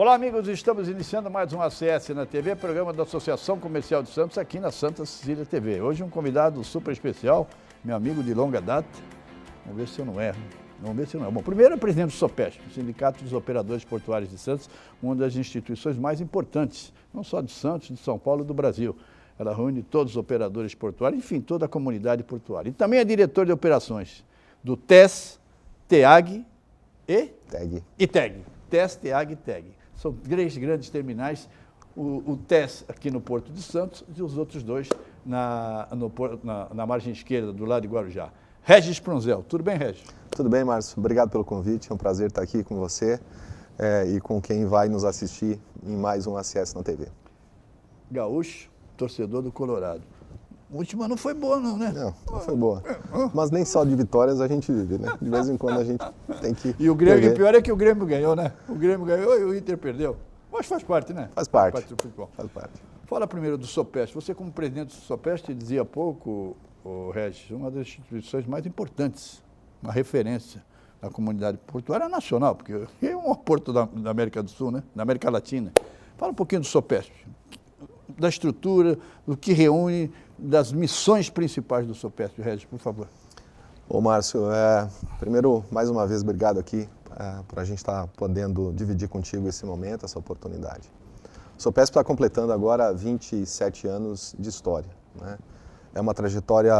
Olá, amigos, estamos iniciando mais um ACS na TV, programa da Associação Comercial de Santos, aqui na Santa Cecília TV. Hoje um convidado super especial, meu amigo de longa data. Vamos ver se eu não erro. Vamos ver se eu não erro. Bom, primeiro é o presidente do SOPESP, o Sindicato dos Operadores Portuários de Santos, uma das instituições mais importantes, não só de Santos, de São Paulo e do Brasil. Ela reúne todos os operadores portuários, enfim, toda a comunidade portuária. E também é diretor de operações do TES, TEAG e TEG. TES, TEAG e TEG. São três grandes terminais, o TES aqui no Porto de Santos e os outros dois na margem esquerda, do lado de Guarujá. Regis Pronzel, tudo bem, Regis? Tudo bem, Márcio. Obrigado pelo convite, é um prazer estar aqui com você e com quem vai nos assistir em mais um ACS na TV. Gaúcho, torcedor do Colorado. A última não foi boa não, né? Não foi boa. Mas nem só de vitórias a gente vive, né? De vez em quando a gente tem que E o Grêmio, o pior é que o Grêmio ganhou, né? O Grêmio ganhou e o Inter perdeu. Mas faz parte, né? Faz parte do futebol. Faz parte. Fala primeiro do SOPESP. Você, como presidente do SOPESP, dizia há pouco, Regis, uma das instituições mais importantes, uma referência da comunidade portuária nacional, porque é um porto da América do Sul, né? Da América Latina. Fala um pouquinho do SOPESP, da estrutura, do que reúne, das missões principais do SOPESP, Regis, por favor. Ô, Márcio, primeiro, mais uma vez, obrigado aqui por a gente estar podendo dividir contigo esse momento, essa oportunidade. O SOPESP está completando agora 27 anos de história, né? É uma trajetória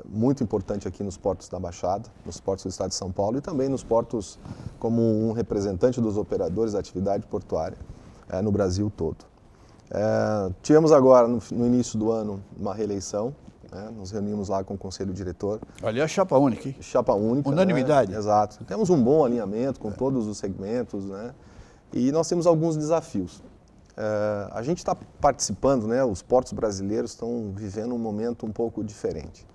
muito importante aqui nos portos da Baixada, nos portos do estado de São Paulo e também nos portos como um representante dos operadores da atividade portuária no Brasil todo. Tivemos agora, no início do ano, uma reeleição, né? Nos reunimos lá com o Conselho Diretor. Aliás, chapa única, hein? Chapa única. Unanimidade. Né? Exato. Temos um bom alinhamento com todos os segmentos, né? E nós temos alguns desafios. A gente está participando, né? Os portos brasileiros estão vivendo um momento um pouco diferente.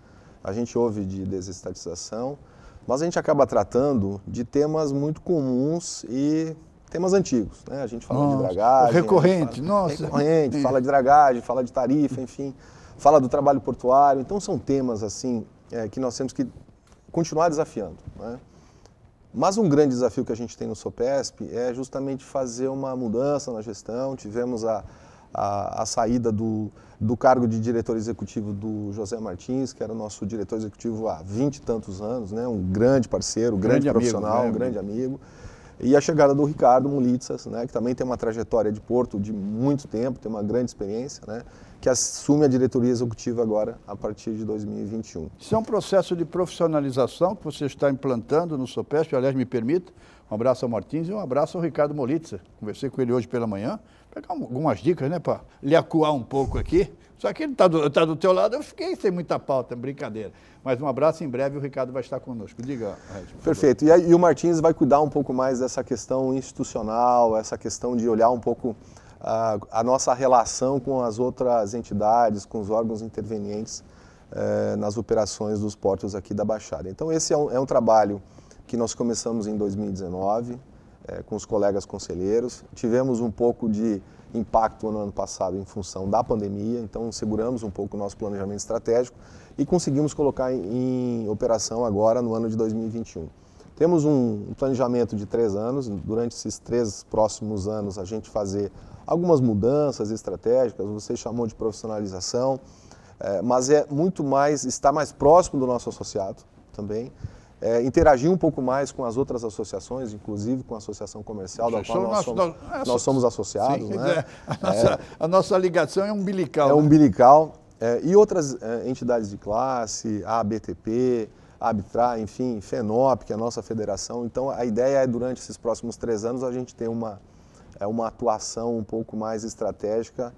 A gente ouve de desestatização, mas a gente acaba tratando de temas muito comuns e temas antigos, né? A gente fala de dragagem. Recorrente, fala de dragagem, fala de tarifa, enfim, fala do trabalho portuário. Então são temas assim que nós temos que continuar desafiando, né? Mas um grande desafio que a gente tem no SOPESP é justamente fazer uma mudança na gestão. Tivemos a saída do cargo de diretor executivo do José Martins, que era o nosso diretor executivo há 20 e tantos anos, né? Um grande parceiro, grande profissional, amigo, né? Um grande amigo. E a chegada do Ricardo Mulitsas, né, que também tem uma trajetória de porto de muito tempo, tem uma grande experiência, né, que assume a diretoria executiva agora a partir de 2021. Isso é um processo de profissionalização que você está implantando no SOPESP. Aliás, me permita, um abraço ao Martins e um abraço ao Ricardo Mulitsas. Conversei com ele hoje pela manhã, pegar algumas dicas, né, para lhe acuar um pouco aqui. Só que ele está do teu lado, eu fiquei sem muita pauta, brincadeira. Mas um abraço, em breve o Ricardo vai estar conosco. Diga, Regis. Perfeito. E o Martins vai cuidar um pouco mais dessa questão institucional, essa questão de olhar um pouco a nossa relação com as outras entidades, com os órgãos intervenientes nas operações dos portos aqui da Baixada. Então esse é um trabalho que nós começamos em 2019, com os colegas conselheiros. Tivemos um pouco de impacto no ano passado em função da pandemia, então seguramos um pouco o nosso planejamento estratégico e conseguimos colocar em operação agora no ano de 2021. Temos um planejamento de 3 anos, durante esses 3 próximos anos a gente fazer algumas mudanças estratégicas, você chamou de profissionalização, mas é muito mais, estar mais próximo do nosso associado também, interagir um pouco mais com as outras associações, inclusive com a Associação Comercial, da qual nós somos associados. Sim, né? A nossa ligação é umbilical. É umbilical. E outras entidades de classe, a ABTP, a Arbitrar, enfim, FENOP, que é a nossa federação. Então, a ideia é, durante esses próximos 3 anos, a gente ter uma atuação um pouco mais estratégica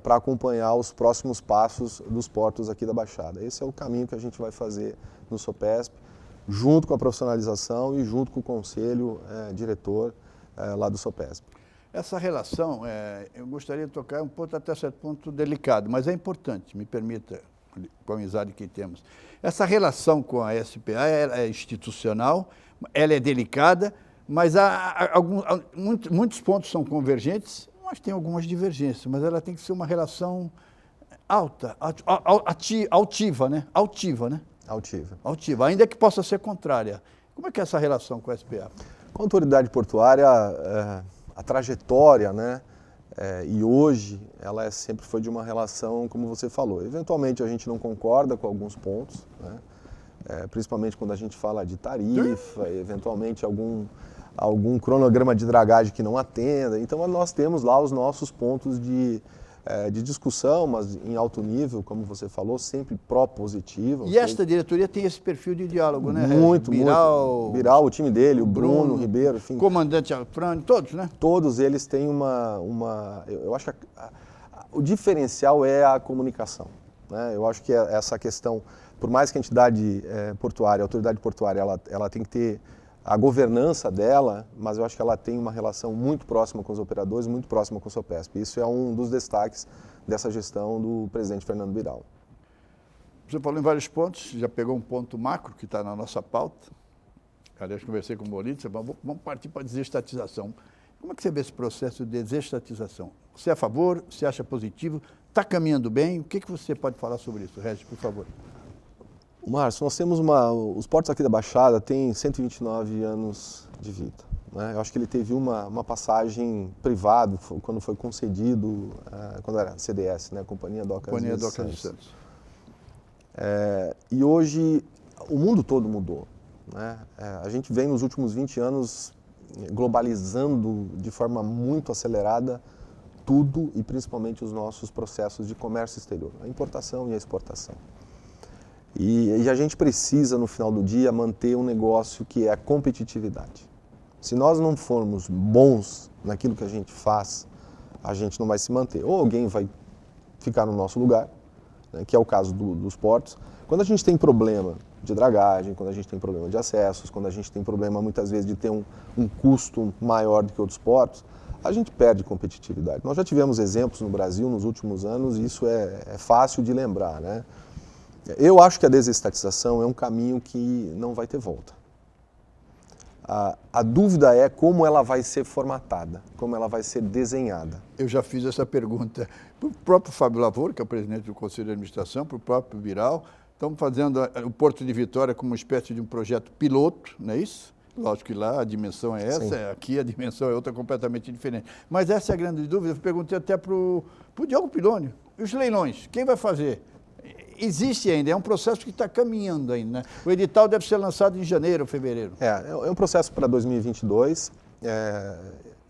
para acompanhar os próximos passos dos portos aqui da Baixada. Esse é o caminho que a gente vai fazer no SOPESP, junto com a profissionalização e junto com o conselho diretor lá do SOPESP. Essa relação, eu gostaria de tocar um ponto até certo ponto delicado, mas é importante, me permita, com a amizade que temos. Essa relação com a SPA é institucional, ela é delicada, mas muitos pontos são convergentes, mas tem algumas divergências, mas ela tem que ser uma relação altiva, né? Altiva, ainda que possa ser contrária. Como é que é essa relação com a SPA? Com a autoridade portuária, a trajetória, né? E hoje ela sempre foi de uma relação, como você falou, eventualmente a gente não concorda com alguns pontos, né? Principalmente quando a gente fala de tarifa, eventualmente algum cronograma de dragagem que não atenda. Então nós temos lá os nossos pontos de discussão, mas em alto nível, como você falou, sempre pró-positivo. E esta diretoria tem esse perfil de diálogo, né? Muito, Biral, muito. Biral, o time dele, o Bruno Ribeiro, enfim. Comandante Alfrani, todos, né? Todos eles têm eu acho que o diferencial é a comunicação, né? Eu acho que essa questão, por mais que a entidade portuária, a autoridade portuária, ela tem que ter a governança dela, mas eu acho que ela tem uma relação muito próxima com os operadores, muito próxima com o Sopesp. Isso é um dos destaques dessa gestão do presidente Fernando Biral. Você falou em vários pontos, já pegou um ponto macro que está na nossa pauta. Aliás, conversei com o Bolitza, vamos partir para a desestatização. Como é que você vê esse processo de desestatização? Você é a favor? Você acha positivo? Está caminhando bem? O que você pode falar sobre isso, Regis, por favor? Márcio, nós temos os portos aqui da Baixada têm 129 anos de vida, né? Eu acho que ele teve uma passagem privada, quando foi concedido, quando era CDS, né? Companhia Docas de Santos. E hoje o mundo todo mudou, né? A gente vem nos últimos 20 anos globalizando de forma muito acelerada tudo e principalmente os nossos processos de comércio exterior, a importação e a exportação. E a gente precisa, no final do dia, manter um negócio que é a competitividade. Se nós não formos bons naquilo que a gente faz, a gente não vai se manter. Ou alguém vai ficar no nosso lugar, né, que é o caso dos portos. Quando a gente tem problema de dragagem, quando a gente tem problema de acessos, quando a gente tem problema, muitas vezes, de ter um custo maior do que outros portos, a gente perde competitividade. Nós já tivemos exemplos no Brasil nos últimos anos e isso é fácil de lembrar, né? Eu acho que a desestatização é um caminho que não vai ter volta. A dúvida é como ela vai ser formatada, como ela vai ser desenhada. Eu já fiz essa pergunta para o próprio Fábio Lavoro, que é o presidente do Conselho de Administração, para o próprio Biral. Estamos fazendo o Porto de Vitória como uma espécie de um projeto piloto, não é isso? Lógico que lá a dimensão é essa, sim. Aqui a dimensão é outra, completamente diferente. Mas essa é a grande dúvida. Eu perguntei até para o Diogo Piloni. E os leilões, quem vai fazer? Existe ainda, é um processo que está caminhando ainda, né? O edital deve ser lançado em janeiro ou fevereiro. É um processo para 2022.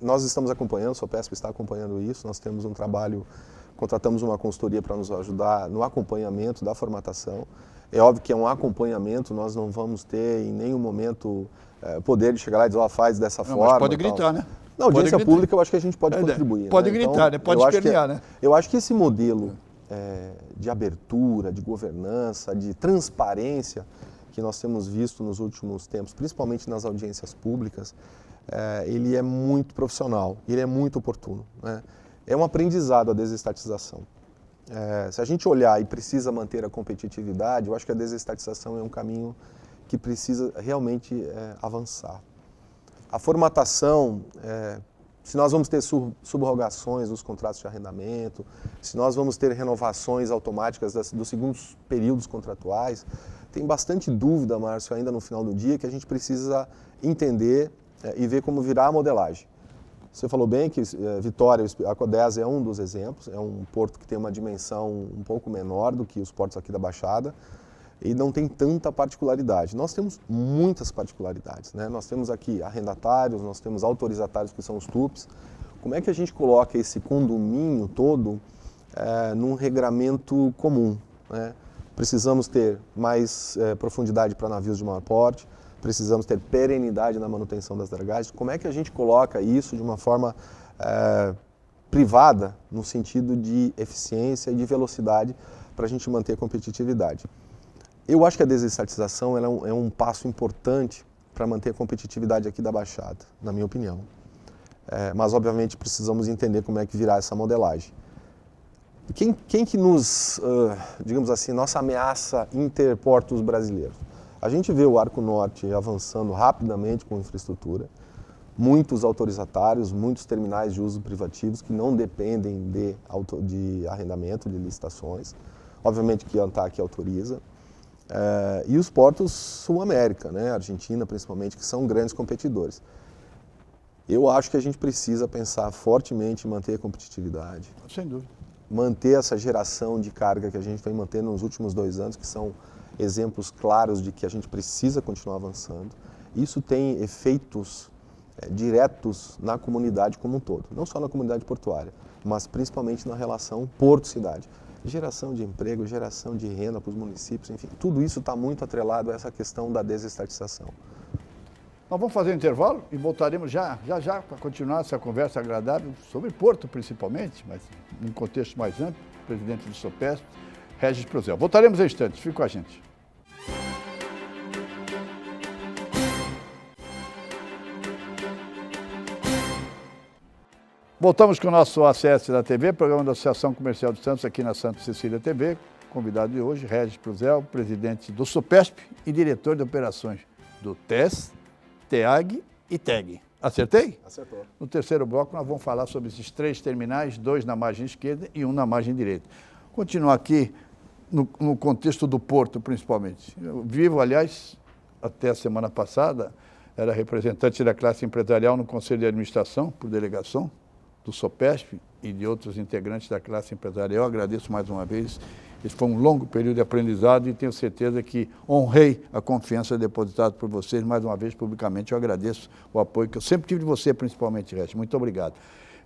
Nós estamos acompanhando, o Sopesp está acompanhando isso. Nós temos um trabalho, contratamos uma consultoria para nos ajudar no acompanhamento da formatação. É óbvio que é um acompanhamento, nós não vamos ter em nenhum momento o poder de chegar lá e dizer, faz dessa forma. Mas pode gritar, né? Na audiência pública eu acho que a gente pode contribuir. Pode né? gritar, então, né? Pode espernear, né? Eu acho que esse modelo de abertura, de governança, de transparência que nós temos visto nos últimos tempos, principalmente nas audiências públicas, ele é muito profissional, ele é muito oportuno, né? É um aprendizado a desestatização. Se a gente olhar e precisa manter a competitividade, eu acho que a desestatização é um caminho que precisa realmente avançar. A formatação, se nós vamos ter subrogações dos contratos de arrendamento, se nós vamos ter renovações automáticas dos segundos períodos contratuais, tem bastante dúvida, Márcio, ainda no final do dia, que a gente precisa entender e ver como virar a modelagem. Você falou bem que Vitória, a Codesa é um dos exemplos, é um porto que tem uma dimensão um pouco menor do que os portos aqui da Baixada e não tem tanta particularidade. Nós temos muitas particularidades, né? Nós temos aqui arrendatários, nós temos autorizatários que são os TUPs. Como é que a gente coloca esse condomínio todo num regramento comum, né? Precisamos ter mais profundidade para navios de maior porte, precisamos ter perenidade na manutenção das dragagens. Como é que a gente coloca isso de uma forma privada, no sentido de eficiência e de velocidade, para a gente manter a competitividade? Eu acho que a desestatização é um passo importante para manter a competitividade aqui da Baixada, na minha opinião. Mas, obviamente, precisamos entender como é que virá essa modelagem. Quem que nos, digamos assim, nossa ameaça interportos brasileiros? A gente vê o Arco Norte avançando rapidamente com infraestrutura, muitos autorizatários, muitos terminais de uso privativos que não dependem de arrendamento, de licitações. Obviamente que a ANTAQ autoriza. E os portos Sul-América, né, Argentina principalmente, que são grandes competidores. Eu acho que a gente precisa pensar fortemente em manter a competitividade. Sem dúvida. Manter essa geração de carga que a gente vem mantendo nos últimos 2 anos, que são exemplos claros de que a gente precisa continuar avançando. Isso tem efeitos diretos na comunidade como um todo, não só na comunidade portuária, mas principalmente na relação porto-cidade. Geração de emprego, geração de renda para os municípios, enfim, tudo isso está muito atrelado a essa questão da desestatização. Nós vamos fazer um intervalo e voltaremos já para continuar essa conversa agradável sobre Porto, principalmente, mas num contexto mais amplo, presidente do SOPESP, Regis Prozel. Voltaremos em instantes, fique com a gente. Voltamos com o nosso ACS da TV, programa da Associação Comercial de Santos, aqui na Santa Cecília TV. Convidado de hoje, Regis Prozel, presidente do SOPESP e diretor de operações do TES, TEAG e TEG. Acertei? Acertou. No terceiro bloco, nós vamos falar sobre esses 3 terminais, 2 na margem esquerda e 1 na margem direita. Continuar aqui no contexto do Porto, principalmente. Eu vivo, aliás, até a semana passada, era representante da classe empresarial no Conselho de Administração, por delegação, do SOPESP e de outros integrantes da classe empresarial. Agradeço mais uma vez. Esse foi um longo período de aprendizado e tenho certeza que honrei a confiança depositada por vocês. Mais uma vez, publicamente, eu agradeço o apoio que eu sempre tive de você, principalmente, Regis. Muito obrigado.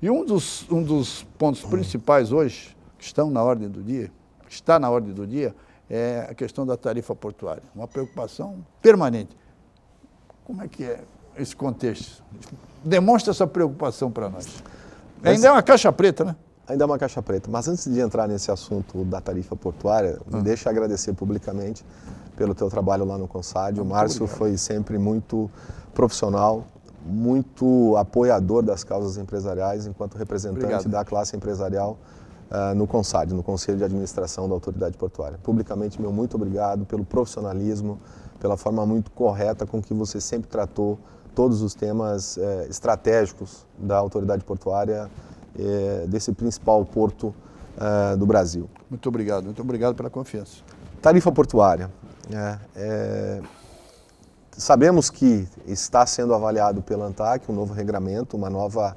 E um dos pontos principais hoje, que está na ordem do dia, é a questão da tarifa portuária. Uma preocupação permanente. Como é que é esse contexto? Demonstra essa preocupação para nós. Ainda é uma caixa preta, né? Ainda é uma caixa preta, mas antes de entrar nesse assunto da tarifa portuária, me deixa agradecer publicamente pelo teu trabalho lá no Consádio. O Márcio foi sempre muito profissional, muito apoiador das causas empresariais, enquanto representante da classe empresarial no Consádio, no Conselho de Administração da Autoridade Portuária. Publicamente, meu muito obrigado pelo profissionalismo, pela forma muito correta com que você sempre tratou todos os temas estratégicos da Autoridade Portuária, desse principal porto do Brasil. Muito obrigado pela confiança. Tarifa portuária. Sabemos que está sendo avaliado pela ANTAQ um novo regramento, uma nova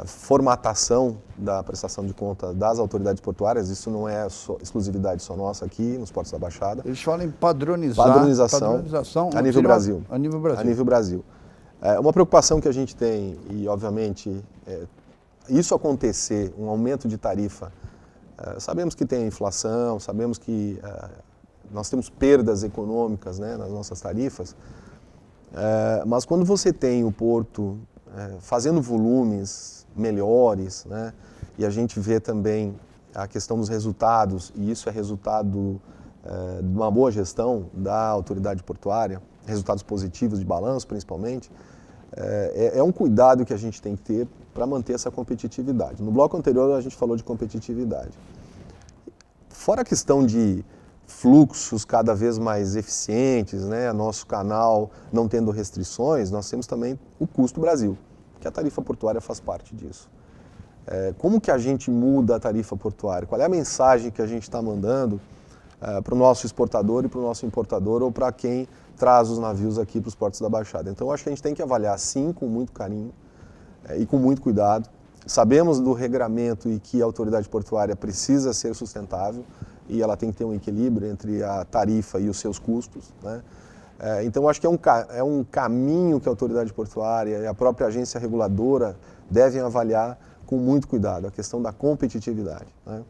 formatação da prestação de conta das autoridades portuárias. Isso não é exclusividade só nossa aqui nos portos da Baixada. Eles falam em padronização a nível Brasil. A nível Brasil. A nível Brasil. Uma preocupação que a gente tem, e obviamente isso acontecer, um aumento de tarifa, sabemos que tem inflação, sabemos que nós temos perdas econômicas, né, nas nossas tarifas, mas quando você tem o porto fazendo volumes melhores, né, e a gente vê também a questão dos resultados, e isso é resultado de uma boa gestão da autoridade portuária, resultados positivos de balanço principalmente, é um cuidado que a gente tem que ter para manter essa competitividade. No bloco anterior a gente falou de competitividade. Fora a questão de fluxos cada vez mais eficientes, né, nosso canal não tendo restrições, nós temos também o custo Brasil, que a tarifa portuária faz parte disso. Como que a gente muda a tarifa portuária? Qual é a mensagem que a gente está mandando para o nosso exportador e para o nosso importador ou para quem traz os navios aqui para os portos da Baixada? Então, eu acho que a gente tem que avaliar, sim, com muito carinho e com muito cuidado. Sabemos do regramento e que a autoridade portuária precisa ser sustentável e ela tem que ter um equilíbrio entre a tarifa e os seus custos, né? Então, acho que é um caminho que a autoridade portuária e a própria agência reguladora devem avaliar com muito cuidado, a questão da competitividade, né?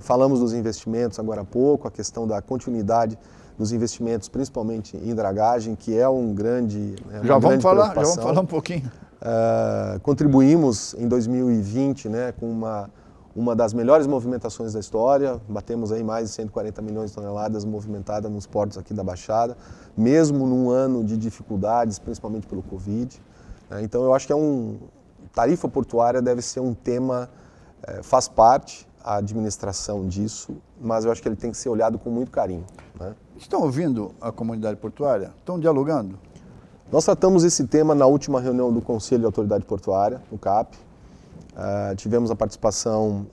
Falamos dos investimentos agora há pouco, a questão da continuidade dos investimentos, principalmente em dragagem, que é um grande já vamos falar um pouquinho. Contribuímos em 2020, né, com uma das melhores movimentações da história, batemos aí mais de 140 milhões de toneladas movimentadas nos portos aqui da Baixada, mesmo num ano de dificuldades, principalmente pelo Covid. Então eu acho que tarifa portuária deve ser um tema, faz parte a administração disso, mas eu acho que ele tem que ser olhado com muito carinho, né? Estão ouvindo a comunidade portuária? Estão dialogando? Nós tratamos esse tema na última reunião do Conselho de Autoridade Portuária, o CAP. Tivemos a participação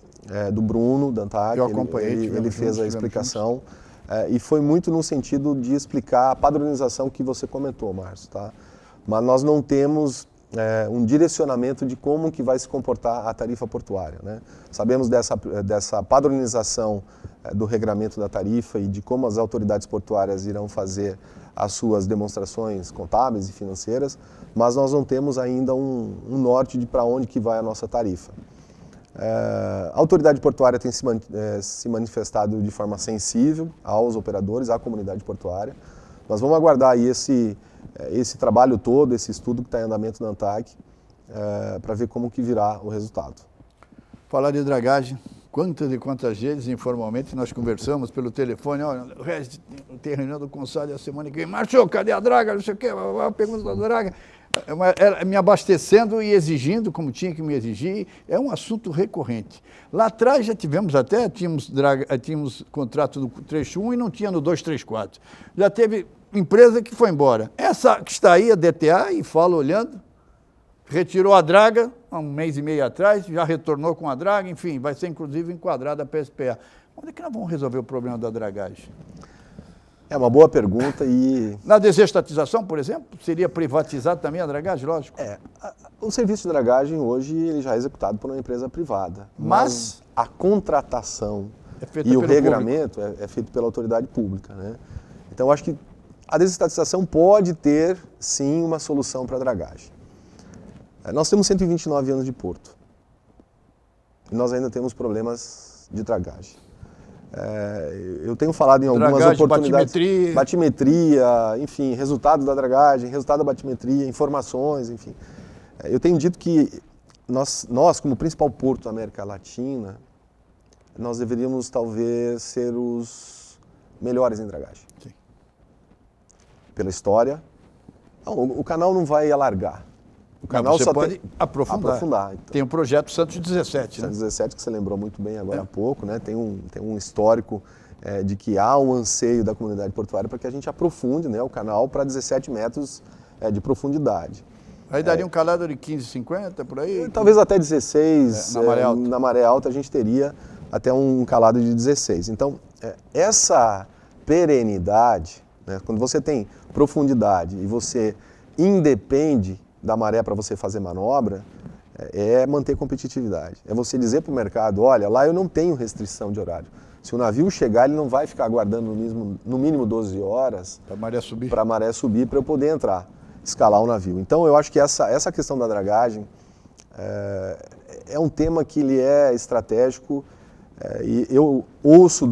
do Bruno, da ANTAQ. Eu acompanhei. Ele fez a explicação. E foi muito no sentido de explicar a padronização que você comentou, Márcio, tá? Mas nós não temos um direcionamento de como que vai se comportar a tarifa portuária, né? Sabemos dessa padronização do regramento da tarifa e de como as autoridades portuárias irão fazer as suas demonstrações contábeis e financeiras, mas nós não temos ainda um norte de para onde que vai a nossa tarifa. A autoridade portuária tem se manifestado de forma sensível aos operadores, à comunidade portuária. Nós vamos aguardar aí esse trabalho todo, esse estudo que está em andamento na ANTAQ, para ver como que virá o resultado. Falar de dragagem, quantas e quantas vezes, informalmente, nós conversamos pelo telefone, olha, o resto tem reunião do conselho a semana que vem, Márcio, cadê a draga, não sei o quê, pergunta da draga, me abastecendo e exigindo, como tinha que me exigir, é um assunto recorrente. Lá atrás já tínhamos contrato no trecho 1 e não tinha no 234. Já teve empresa que foi embora. Essa que está aí, a DTA, e falo olhando, retirou a draga há um mês e meio atrás, já retornou com a draga, enfim, vai ser inclusive enquadrada a PSPA. Onde é que nós vamos resolver o problema da dragagem? É uma boa pergunta e... Na desestatização, por exemplo, seria privatizado também a dragagem, lógico? O serviço de dragagem hoje ele já é executado por uma empresa privada, mas a contratação e o regramento é feito pela autoridade pública, né? Então, eu acho que a desestatização pode ter, sim, uma solução para a dragagem. Nós temos 129 anos de porto e nós ainda temos problemas de dragagem. Eu tenho falado em algumas oportunidades, batimetria, enfim, resultado da dragagem, resultado da batimetria, informações, enfim. Eu tenho dito que nós, como principal porto da América Latina, nós deveríamos talvez ser os melhores em dragagem. Sim. Pela história. Não, o canal não vai alargar. O canal você só pode aprofundar. Então. Tem o projeto Santos 17. Santos 17, que você lembrou muito bem agora há pouco, né? Tem um histórico de que há um anseio da comunidade portuária para que a gente aprofunde, né, o canal para 17 metros de profundidade. Aí daria um calado de 15,50 por aí? Talvez até 16. Na maré alta. Na maré alta a gente teria até um calado de 16. Então, essa perenidade, né, quando você tem profundidade e você independe da maré para você fazer manobra, é manter competitividade. É você dizer para o mercado, olha, lá eu não tenho restrição de horário. Se o navio chegar, ele não vai ficar aguardando no mínimo 12 horas para a maré subir para eu poder entrar, escalar o navio. Então eu acho que essa questão da dragagem é um tema que ele é estratégico e eu ouço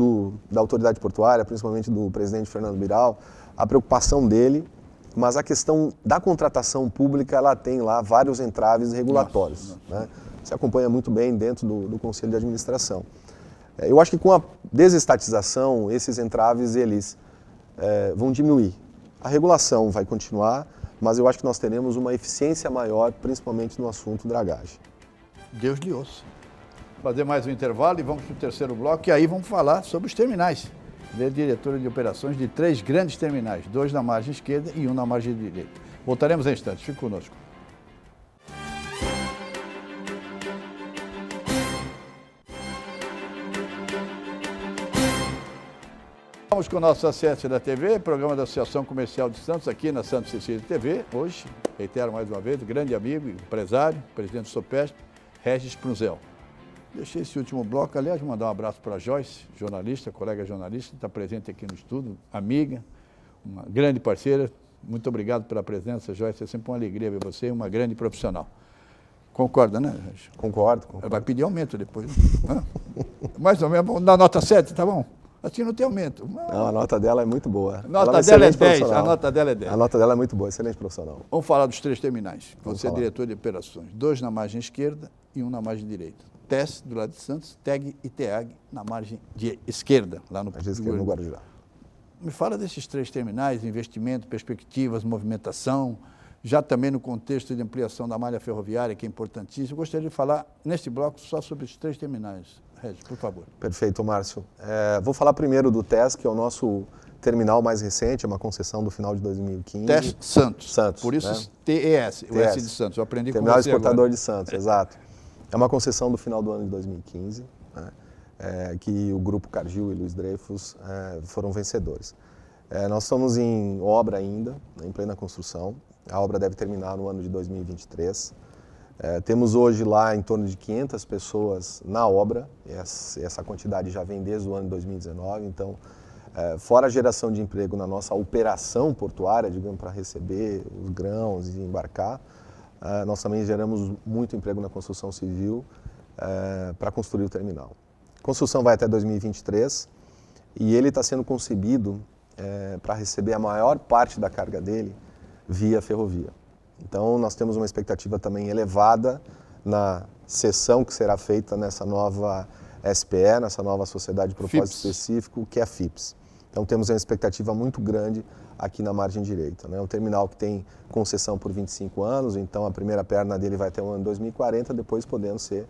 da autoridade portuária, principalmente do presidente Fernando Biral, a preocupação dele. Mas a questão da contratação pública, ela tem lá vários entraves regulatórios. Né? Você acompanha muito bem dentro do Conselho de Administração. Eu acho que com a desestatização, esses entraves eles vão diminuir. A regulação vai continuar, mas eu acho que nós teremos uma eficiência maior, principalmente no assunto dragagem. Deus lhe ouça. Fazer mais um intervalo e vamos para o terceiro bloco, e aí vamos falar sobre os terminais. Ele é diretora de operações de 3 grandes terminais, 2 na margem esquerda e 1 na margem direita. Voltaremos em instantes, fique conosco. Vamos com o nosso acesso da TV, programa da Associação Comercial de Santos, aqui na Santa Cecília TV. Hoje, reitero mais uma vez, o grande amigo, empresário, presidente do Sopesp, Regis Prunzel. Deixei esse último bloco, aliás, mandar um abraço para a Joyce, jornalista, colega jornalista, está presente aqui no estúdio, amiga, uma grande parceira. Muito obrigado pela presença, Joyce, é sempre uma alegria ver você, uma grande profissional. Concorda, né, Regis? Concordo. Vai pedir aumento depois, né? Mais ou menos, na nota 7, tá bom? Assim não tem aumento. Não, a nota dela é muito boa. A nota dela é 10, a nota dela é 10. A nota dela é muito boa, excelente profissional. Vamos falar dos 3 terminais. Você é diretor de operações, 2 na margem esquerda e 1 na margem direita. TES, do lado de Santos, TEG e TEAG na margem de esquerda, lá no Guarujá. Me fala desses 3 terminais, investimento, perspectivas, movimentação, já também no contexto de ampliação da malha ferroviária, que é importantíssimo. Eu gostaria de falar, neste bloco, só sobre os 3 terminais. Regis, por favor. Perfeito, Márcio. Vou falar primeiro do TES, que é o nosso terminal mais recente, é uma concessão do final de 2015. TES Santos. Santos. Por isso, né? TES, o TES. S de Santos. Eu aprendi com você Terminal exportador agora. de Santos, exato. É uma concessão do final do ano de 2015, né, que o Grupo Cargill e Luiz Dreyfus foram vencedores. Nós estamos em obra ainda, em plena construção. A obra deve terminar no ano de 2023. Temos hoje lá em torno de 500 pessoas na obra, essa quantidade já vem desde o ano de 2019, então, fora a geração de emprego na nossa operação portuária, digamos, para receber os grãos e embarcar, nós também geramos muito emprego na construção civil para construir o terminal. A construção vai até 2023 e ele está sendo concebido para receber a maior parte da carga dele via ferrovia. Então, nós temos uma expectativa também elevada na cessão que será feita nessa nova SPE, nessa nova Sociedade de Propósito Específico, que é a FIPS. Então, temos uma expectativa muito grande aqui na margem direita, né? Um terminal que tem concessão por 25 anos, então a primeira perna dele vai até o ano de 2040, depois podendo ser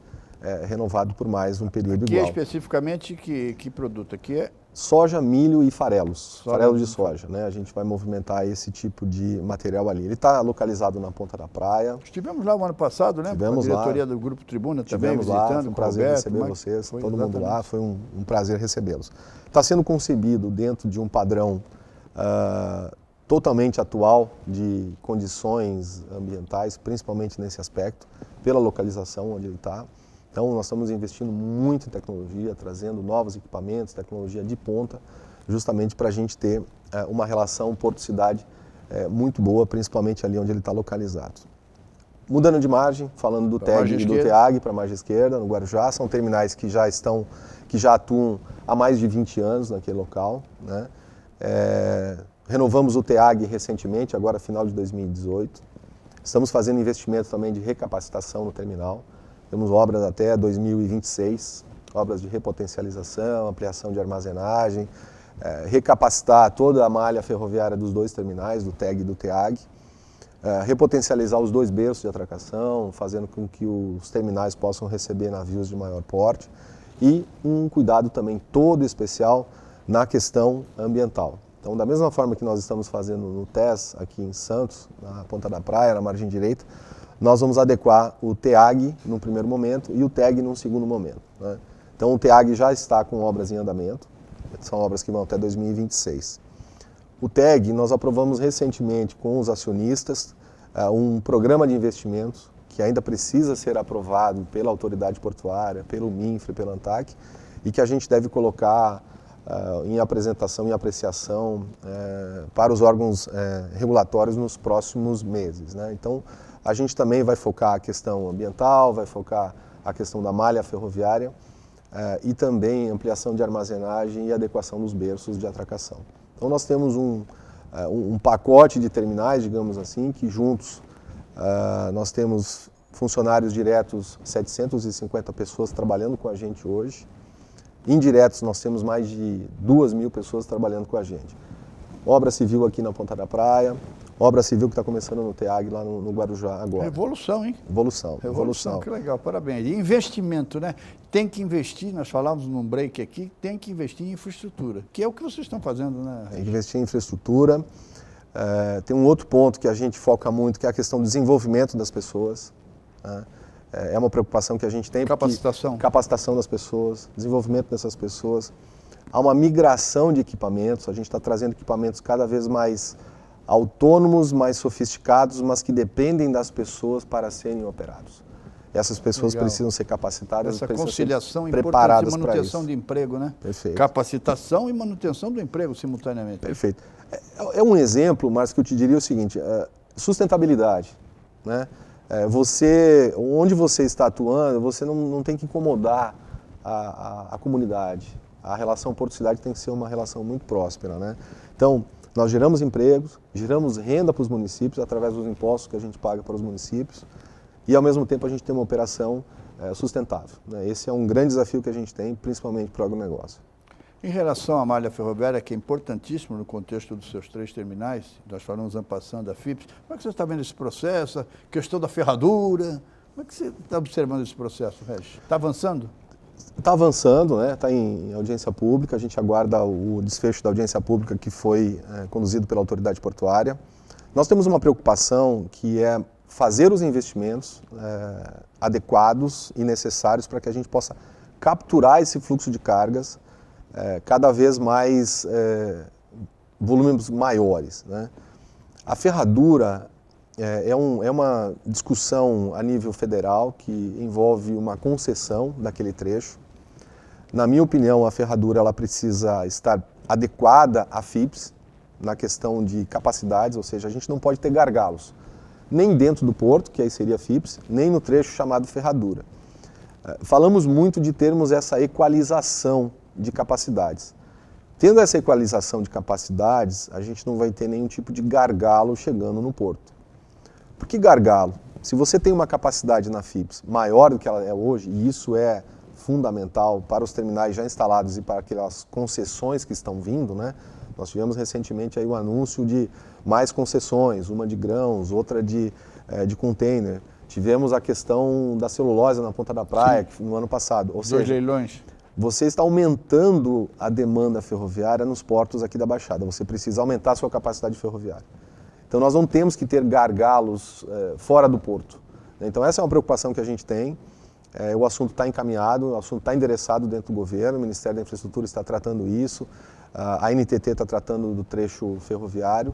renovado por mais um período igual. Aqui especificamente que produto? Aqui é soja, milho e farelos, farelos de soja, né? A gente vai movimentar esse tipo de material ali. Ele está localizado na Ponta da Praia. Estivemos lá o ano passado, né? Estivemos lá. A diretoria do Grupo Tribuna também Estivemos lá, visitando. foi um prazer receber vocês, todo mundo lá, foi um prazer recebê-los. Está sendo concebido dentro de um padrão totalmente atual de condições ambientais, principalmente nesse aspecto, pela localização onde ele está. Então, nós estamos investindo muito em tecnologia, trazendo novos equipamentos, tecnologia de ponta, justamente para a gente ter uma relação porto-cidade muito boa, principalmente ali onde ele está localizado. Mudando de margem, falando do TEG e do TEAG para a margem esquerda, no Guarujá, são terminais que já atuam há mais de 20 anos naquele local, né? Renovamos o TEAG recentemente, agora final de 2018. Estamos fazendo investimento também de recapacitação no terminal. Temos obras até 2026, obras de repotencialização, ampliação de armazenagem, recapacitar toda a malha ferroviária dos dois terminais, do TEG e do TEAG, repotencializar os dois berços de atracação, fazendo com que os terminais possam receber navios de maior porte e um cuidado também todo especial na questão ambiental. Então, da mesma forma que nós estamos fazendo no TES, aqui em Santos, na Ponta da Praia, na margem direita, nós vamos adequar o TEAG num primeiro momento e o TEG num segundo momento, né? Então, o TEAG já está com obras em andamento, são obras que vão até 2026. O TEG, nós aprovamos recentemente com os acionistas um programa de investimentos que ainda precisa ser aprovado pela autoridade portuária, pelo MINFRE, pela ANTAC, e que a gente deve colocar em apresentação e apreciação para os órgãos regulatórios nos próximos meses, né? Então, a gente também vai focar a questão ambiental, vai focar a questão da malha ferroviária e também ampliação de armazenagem e adequação dos berços de atracação. Então, nós temos um pacote de terminais, digamos assim, que juntos nós temos funcionários diretos, 750 pessoas trabalhando com a gente hoje. Indiretos, nós temos mais de 2.000 pessoas trabalhando com a gente. Obra civil aqui na Ponta da Praia, obra civil que está começando no TEAG lá no Guarujá agora. Revolução, hein? Revolução. Que legal, parabéns. E investimento, né? Tem que investir, nós falávamos num break aqui, tem que investir em infraestrutura, que é o que vocês estão fazendo, né? Tem que investir em infraestrutura. Tem um outro ponto que a gente foca muito, que é a questão do desenvolvimento das pessoas, né? É uma preocupação que a gente tem. Capacitação. Capacitação das pessoas, desenvolvimento dessas pessoas. Há uma migração de equipamentos, a gente está trazendo equipamentos cada vez mais autônomos, mais sofisticados, mas que dependem das pessoas para serem operados. Essas pessoas precisam ser capacitadas, essa precisam conciliação ser preparadas importante de manutenção para de emprego, né? Perfeito. Capacitação e manutenção do emprego simultaneamente. Perfeito. É um exemplo, mas que eu te diria o seguinte, sustentabilidade, né? Onde você está atuando, você não tem que incomodar a comunidade. A relação porto-cidade tem que ser uma relação muito próspera, né? Então, nós geramos empregos, geramos renda para os municípios através dos impostos que a gente paga para os municípios e, ao mesmo tempo, a gente tem uma operação sustentável, né? Esse é um grande desafio que a gente tem, principalmente para o agronegócio. Em relação à malha ferroviária, que é importantíssimo no contexto dos seus 3 terminais, nós falamos en passant da FIPS, como é que você está vendo esse processo, a questão da ferradura, como é que você está observando esse processo, Regis? Está avançando? Está avançando, né? Está em audiência pública, a gente aguarda o desfecho da audiência pública que foi conduzido pela autoridade portuária. Nós temos uma preocupação que é fazer os investimentos adequados e necessários para que a gente possa capturar esse fluxo de cargas cada vez mais volumes maiores, né? A ferradura é uma discussão a nível federal que envolve uma concessão daquele trecho. Na minha opinião, a ferradura ela precisa estar adequada à FIPS na questão de capacidades, ou seja, a gente não pode ter gargalos, nem dentro do porto, que aí seria FIPS, nem no trecho chamado ferradura. Falamos muito de termos essa equalização de capacidades. Tendo essa equalização de capacidades, a gente não vai ter nenhum tipo de gargalo chegando no porto. Por que gargalo? Se você tem uma capacidade na FIPS maior do que ela é hoje, e isso é fundamental para os terminais já instalados e para aquelas concessões que estão vindo, né? Nós tivemos recentemente aí o anúncio de mais concessões, uma de grãos, outra de container. Tivemos a questão da celulose na Ponta da Praia, que no ano passado. Ou Dois leilões. Você está aumentando a demanda ferroviária nos portos aqui da Baixada. Você precisa aumentar a sua capacidade ferroviária. Então nós não temos que ter gargalos fora do porto. Então essa é uma preocupação que a gente tem. O assunto está encaminhado, o assunto está endereçado dentro do governo, o Ministério da Infraestrutura está tratando isso, a NTT está tratando do trecho ferroviário.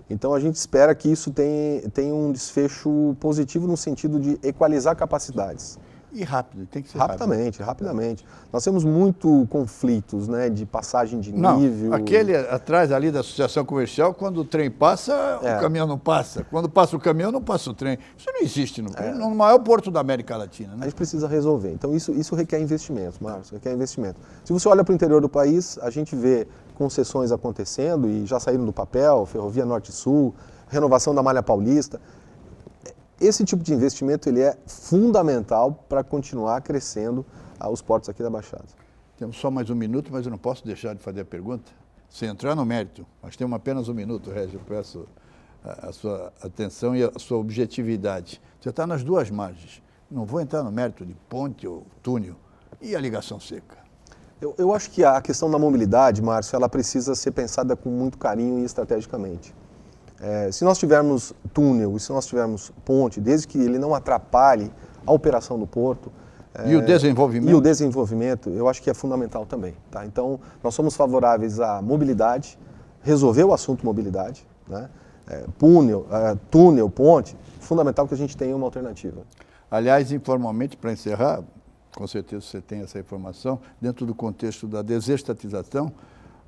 Então a gente espera que isso tenha um desfecho positivo no sentido de equalizar capacidades. E rápido, tem que ser rapidamente. Nós temos muito conflitos, né, de passagem de nível. Aquele atrás ali da associação comercial, quando o trem passa, o caminhão não passa. Quando passa o caminhão, não passa o trem. Isso não existe no maior porto da América Latina, né? A gente precisa resolver. Então isso requer investimento, Márcio, requer investimento. Se você olha para o interior do país, a gente vê concessões acontecendo e já saíram do papel, Ferrovia Norte-Sul, renovação da Malha Paulista. Esse tipo de investimento ele é fundamental para continuar crescendo os portos aqui da Baixada. Temos só mais um minuto, mas eu não posso deixar de fazer a pergunta. Sem entrar no mérito, nós temos apenas um minuto, Régis, eu peço a sua atenção e a sua objetividade. Você está nas duas margens. Não vou entrar no mérito de ponte ou túnel. E a ligação seca? Eu acho que a questão da mobilidade, Márcio, ela precisa ser pensada com muito carinho e estrategicamente. Se nós tivermos túnel e se nós tivermos ponte, desde que ele não atrapalhe a operação do porto... E o desenvolvimento? E o desenvolvimento, eu acho que é fundamental também. Tá? Então, nós somos favoráveis à mobilidade, resolver o assunto mobilidade, né? Túnel, ponte, fundamental que a gente tenha uma alternativa. Aliás, informalmente, para encerrar, com certeza você tem essa informação, dentro do contexto da desestatização,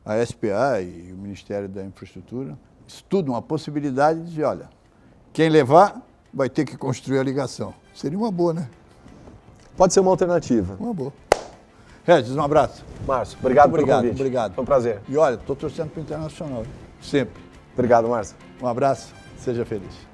a SPA e o Ministério da Infraestrutura estudam a possibilidade de, olha, quem levar vai ter que construir a ligação. Seria uma boa, né? Pode ser uma alternativa. Uma boa. Regis, um abraço. Márcio, obrigado pelo convite. Obrigado. Foi um prazer. E olha, estou torcendo para o Internacional, sempre. Obrigado, Márcio. Um abraço, seja feliz.